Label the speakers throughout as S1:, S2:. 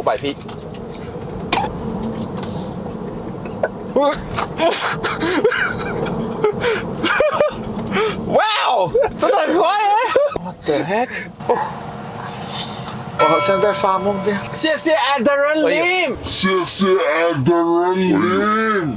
S1: 500P。哇哦，真的很快耶 ！What the heck？ 我好像在发梦这样。谢谢 Adrian Lim，
S2: 谢谢 Adrian Lim。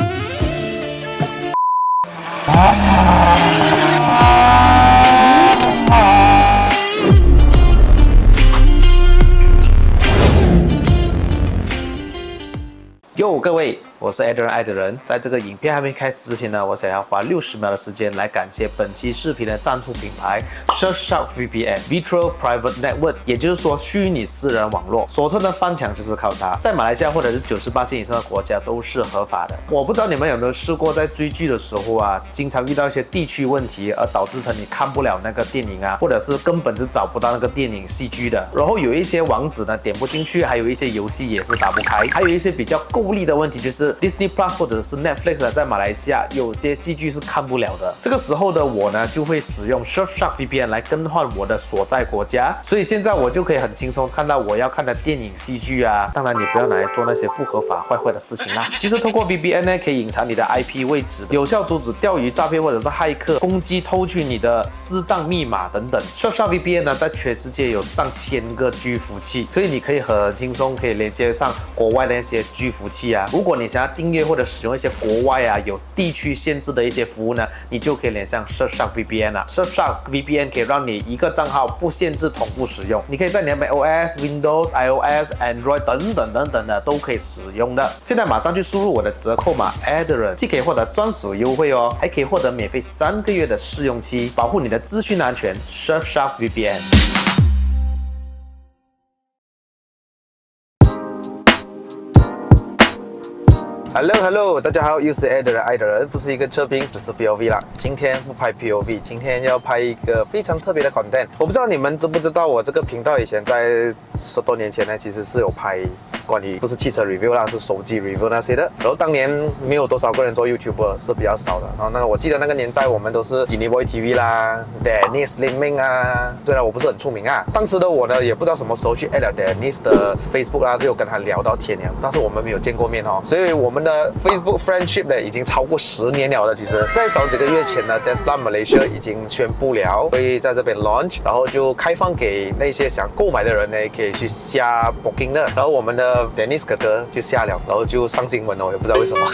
S1: 哟，各位，我是 Adrian 爱的人。在这个影片还没开始之前呢，我想要花60秒的时间来感谢本期视频的赞助品牌 Surfshark VPN Virtual Private Network， 也就是说虚拟私人网络。所称的翻墙就是靠它，在马来西亚或者是98%以上的国家都是合法的。我不知道你们有没有试过在追剧的时候啊，经常遇到一些地区问题，而导致成你看不了那个电影啊，或者是根本是找不到那个电影戏剧的。然后有一些网址呢点不进去，还有一些游戏也是打不开，还有一些比较够力的问题就是 Disney Plus 或者是 Netflix 在马来西亚有些戏剧是看不了的。这个时候的我呢，就会使用 Surfshark VPN 来更换我的所在国家，所以现在我就可以很轻松看到我要看的电影、戏剧啊。当然，你不要拿来做那些不合法、坏的事情啦。其实通过 VPN 呢，可以隐藏你的 IP 位置，有效阻止钓鱼诈骗或者是骇客攻击、偷取你的私账密码等等。Surfshark VPN 呢，在全世界有上千个居服器，所以你可以很轻松可以连接上国外的那些居服器啊。如果你想要订阅或者使用一些国外啊有地区限制的一些服务呢，你就可以连上 Surfshark VPN 啊。Surfshark VPN 可以让你一个账号不限制同步使用，你可以在你的 macOS、Windows、iOS、Android 等等的都可以使用的。现在马上去输入我的折扣码 Adrian， 既可以获得专属优惠哦，还可以获得免费3个月的试用期，保护你的资讯安全。Surfshark VPN。Hello， 大家好，又是 Adrian 爱的人，不是一个测评，只是 POV 啦。今天不拍 POV， 今天要拍一个非常特别的 content。我不知道你们知不知道，我这个频道以前在10多年前呢，其实是有拍关于不是汽车 review 啦，是手机 review 那些的。然后当年没有多少个人做 YouTuber， 是比较少的。然后我记得那个年代，我们都是 Giniboy TV 啦 ，Dennis Lim 啊。虽然我不是很出名啊，当时的我呢，也不知道什么时候去 add 了 Dennis 的 Facebook 啦，就有跟他聊到天了，但是我们没有见过面哦，所以我们的 Facebook friendship 呢已经超过10年了的。其实，在早几个月前呢 ，Tesla Malaysia 已经宣布了会在这边 launch， 然后就开放给那些想购买的人呢，可以去下 booking 的。然后我们的 Dennis 哥哥就下了，然后就上新闻了，我也不知道为什么。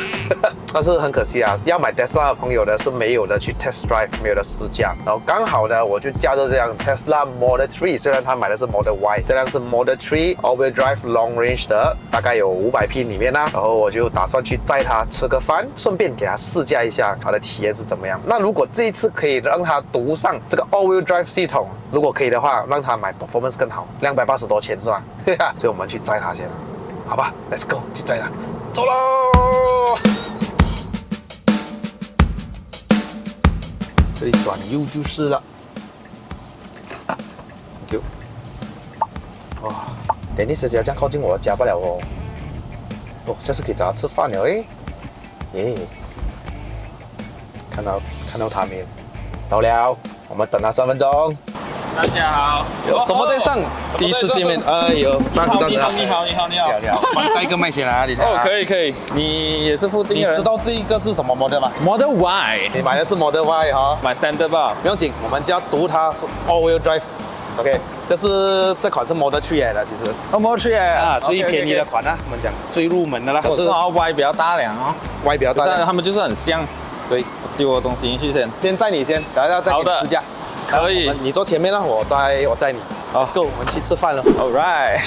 S1: 但是很可惜啊，要买 Tesla 的朋友呢是没有的去 test drive， 没有的试驾。然后刚好呢，我就驾着这辆 Tesla Model 3， 虽然他买的是 Model Y， 这辆是 Model 3 all-wheel drive long range 的，大概有500P 里面啦。然后我就打算去载他吃个饭，顺便给他试驾一下他的体验是怎么样。那如果这一次可以让他读上这个 all-wheel drive 系统，如果可以的话，让他买 performance 更好，280多钱是吧？所以我们去载他先，好吧 ，Let's go， 去载他，走喽！这里转右就是了。Thank you。哇，Dennis 只要这样靠近我的家不了哦。哦，下次可以找他吃饭了诶。耶，看到他没有？到了，我们等他3分钟。
S3: 大家好，
S1: 有什么在上？第一次见面，哎呦，
S3: 你好，
S1: 帮你带一个麦先来，你
S3: 哦，可以，你也是附近的人。
S1: 你知道这一个是什么 model 吗
S3: Model Y，
S1: 你买的是 Model Y 哈，
S3: 买 Standard 吧，
S1: 不用紧，我们就要读它是 all-wheel drive。OK， 这款是 Model 3来的，其实。
S3: Model 3
S1: 啊，最便宜的款啦，我们讲最入门的啦。
S3: 可是 Y 比较大辆哦
S1: ，Y 比较大辆，
S3: 他们就是很像。
S1: 对，
S3: 丢我东西进去先。
S1: 先载你先，等下再给你试驾。
S3: 可以，
S1: 你坐前面啦，我载你。Let's go， 我们去吃饭了。
S3: All right。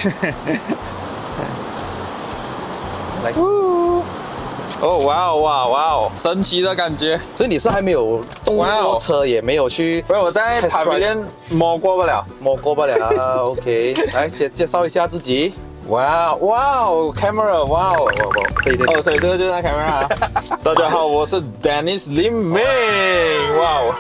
S1: 来。
S3: 哦，哇哦，神奇的感觉。
S1: 所以你是还没有动过车，也没有去？
S3: 不是，我在旁边摸过不了。
S1: OK， 来先介绍一下自己。
S3: 哇哦 ，camera， 哇哦，
S1: 对，
S3: 哦，所以这个就是那 camera。大家好，我是 Dennis Lim， 哇哦，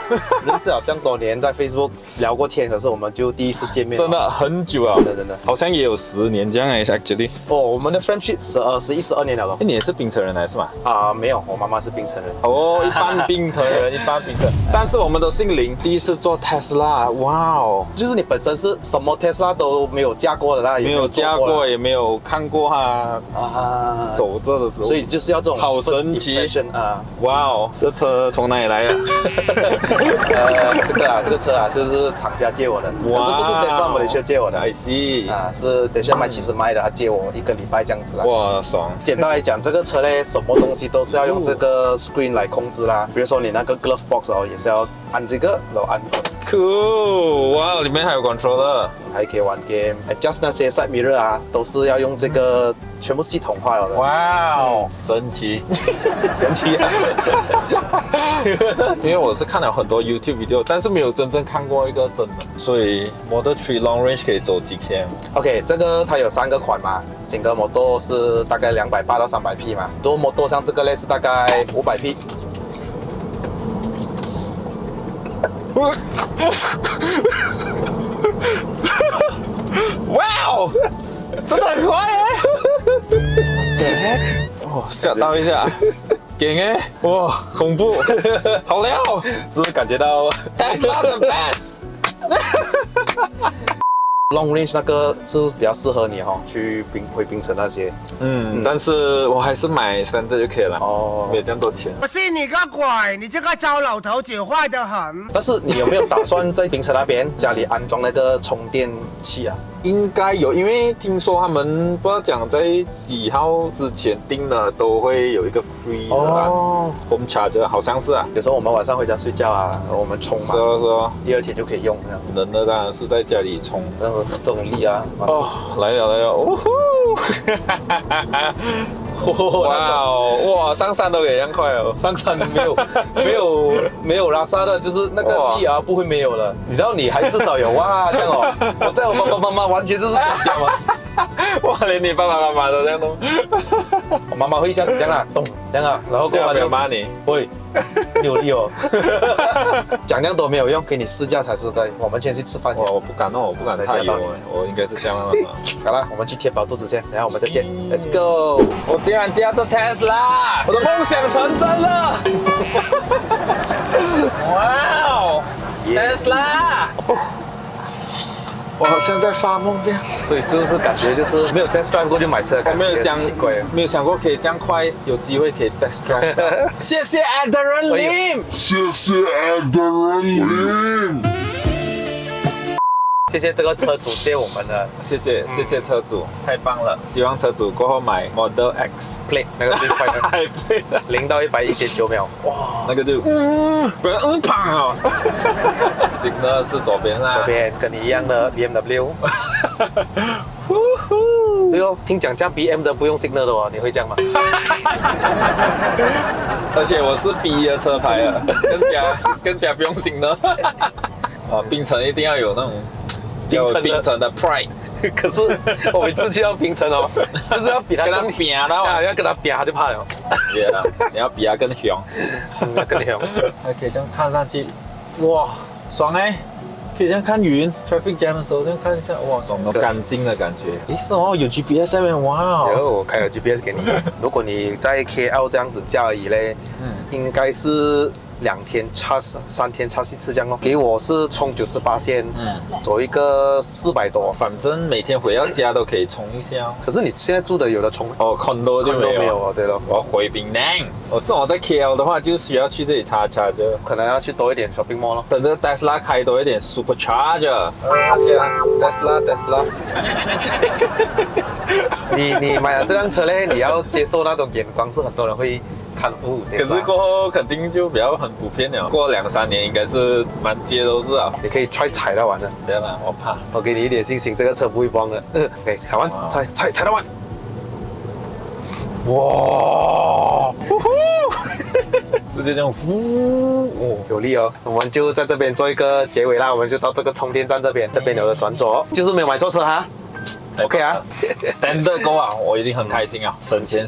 S1: 认识了这样多年，在 Facebook 聊过天，可是我们就第一次见面，
S3: 真的很久了，
S1: 真的，
S3: 好像也有10年这样哎 ，actually。
S1: 哦，我们的 friendship 11、12年了咯。
S3: 你也是槟城人来是吗？
S1: 啊，没有，我妈妈是槟城人。
S3: 哦，一般槟城人，但是我们都姓林，第一次坐 Tesla， 哇哦，
S1: 就是你本身是什么 Tesla 都没有驾过的啦，
S3: 没有驾过，也没有看过他走着的时候，
S1: 所以就是要这种
S3: 好神奇
S1: first impression 啊。
S3: 哇哦，这车从哪里来的？
S1: 这个车啊，就是厂家借我的，可是不是 Tesla Malaysia 借我的
S3: I see
S1: 啊，是等下卖70卖的，他借我1个礼拜这样子啦。
S3: 哇，爽！
S1: 简单来讲，这个车呢，什么东西都是要用这个 screen 来控制啦。比如说你那个 glove box 哦，也是要按这个，然后按
S3: Cool， 哇，里面还有 controller，
S1: 还可以玩 game。adjust 那些 side mirror 啊，都是要用这个全部系统化了的。
S3: 哇哦，神奇！
S1: 神奇啊！
S3: 因为我是看了很多 YouTube video，但是没有真正看过一个真的，所以 Model 3 Long Range 可以走几 km？
S1: OK， 这个它有3个款嘛，single model 是大概280到300匹嘛，dual model 像这个类是大概500匹。
S3: 哇哦，真的很快哎！哦，吓到一下，劲哎！哇，恐怖，好撩，
S1: 是不是感觉到
S3: Tesla the best。long
S1: range 那个是不是比较适合你哈、哦？去回槟城那些。
S3: 但是我还是买3就可以了。
S1: 哦
S3: 没有这样多钱。
S4: 我信你个鬼！你这个糟老头子坏得很。
S1: 但是你有没有打算在槟城那边家里安装那个充电器啊？
S3: 应该有，因为听说他们不知道讲在几号之前订的都会有一个 free 的啦、home charger， 好像是啊。
S1: 有时候我们晚上回家睡觉啊，我们充
S3: 是
S1: 嘛，
S3: 哦是哦，
S1: 第2天就可以用这样子。
S3: 人呢当然是在家里充。
S1: 这种力啊，
S3: 哦，来了来了，哦呼！哇哦，哇，上山都可以这样快哦。
S1: 上山没有拉萨的，就是那个力啊不会没有了。你知道你还至少有哇这样哦，我在我爸爸妈妈完全就是不一样嘛。
S3: 哇，连你爸爸妈妈都这样弄。
S1: 我妈妈会一下子这样啊，咚这样啊，然后
S3: 这样没有骂你。
S1: 会，你有力哦。讲这样都没有用，给你试驾才是对。我们先去吃饭先。
S3: 我不敢弄，我不敢太油，我应该是这样的嘛。
S1: 好了，我们去填饱肚子先，等下我们再见。Let's go！
S3: 我竟然驾着 Tesla， 我的梦想成真了！哇哦 ，Tesla！我好像在发梦这样。
S1: 所以就是感觉就是没有 test drive 过就买车，
S3: 我没有想
S1: 奇怪。
S3: 没有想过可以这样快，有机会可以 test drive。谢谢 Adrian Lim，
S2: 谢谢 Adrian Lim。
S1: 谢谢这个车主借我们的
S3: 谢谢车主，太棒了！希望车主过后买 Model X
S1: play 那个最快的
S3: 还对的，
S1: 0到100 1.9秒，哇！
S3: 那个就不然胖哦。Signal 是左边啦，
S1: 这边跟你一样的 BMW。对哦，听讲这样 BM 的不用 signal 的哦，你会这样吗？
S3: 而且我是 B 的车牌了，更加不用 Signal。啊，槟城一定要有那种槟城的 pride。
S1: 可是我每次去到槟城哦，就是要比他
S3: 跟他比啊，然后
S1: 要跟他比，他就怕了。
S3: 你要比他更凶，
S1: 要跟你凶。
S3: 还可以这样看上去，哇，爽哎！可以这样看云 ，traffic jam 的时候这样看一下，哇，爽到干净的感觉。诶，是哦，有 GPS 在那边，哇哦！
S1: 然后我开了 GPS 给你。如果你在 KL 这样子驾而已嘞，应该是2天3天超1次这样咯。给我是充98线，走一个400多，
S3: 反正每天回到家都可以充一下哦。
S1: 可是你现在住的有的充
S3: 哦，condo 就没有
S1: 哦，对咯。
S3: 我要回槟城。我在 KL 的话，就需要去这里插插就
S1: 可能要去多一点 shopping mall 咯。
S3: 等着 Tesla 开多一点 Supercharger。OK 啦 ，Tesla。
S1: 你买了这辆车嘞，你要接受那种眼光，是很多人会看哦。
S3: 可是过后肯定就比较很普遍了，过2-3年应该是满街都是啊。
S1: 你可以踩到完的。
S3: 不要啦，我怕。
S1: 我给你一点信心，这个车不会崩的。OK， 踩完，踩到完。哇！
S3: 直接这样呼，
S1: 有力哦。我们就在这边做一个结尾啦，我们就到这个充电站这边，这边有的转左，就是没有买错车哈。OK 啊
S3: ，Standard Go 啊，我已经很开心啊，省钱，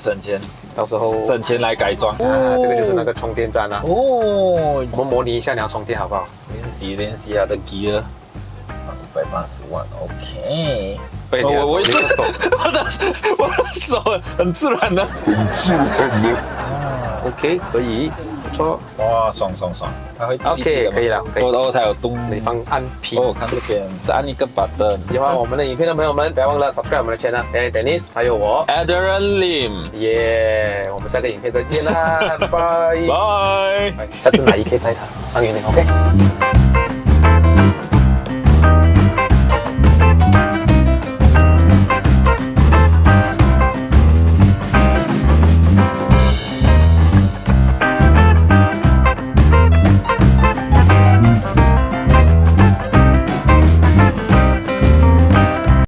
S1: 到时候
S3: 省钱来改装
S1: 啊，这个就是那个充电站啊。
S3: 哦，
S1: 我们模拟一下你要充电好不好？
S3: 练习它的 gear，180万 ，OK。
S1: 我一直
S3: 我的手很自然的，
S2: 很自然的。
S1: OK，可以，不错。
S3: 哇，爽！它会滴滴
S1: OK，
S3: 的吗
S1: 可以了可以
S3: 哦，它有动。
S1: 你放按 P。
S3: 哦，看这边，按一个 button。
S1: 喜欢我们的影片的朋友们，不要忘了 subscribe 我们的 channel。Dennis 还有我
S3: Adrian Lim，
S1: 耶我们下个影片再见啦，拜拜。
S3: 拜。
S1: 下次买1K载他上云岭 OK。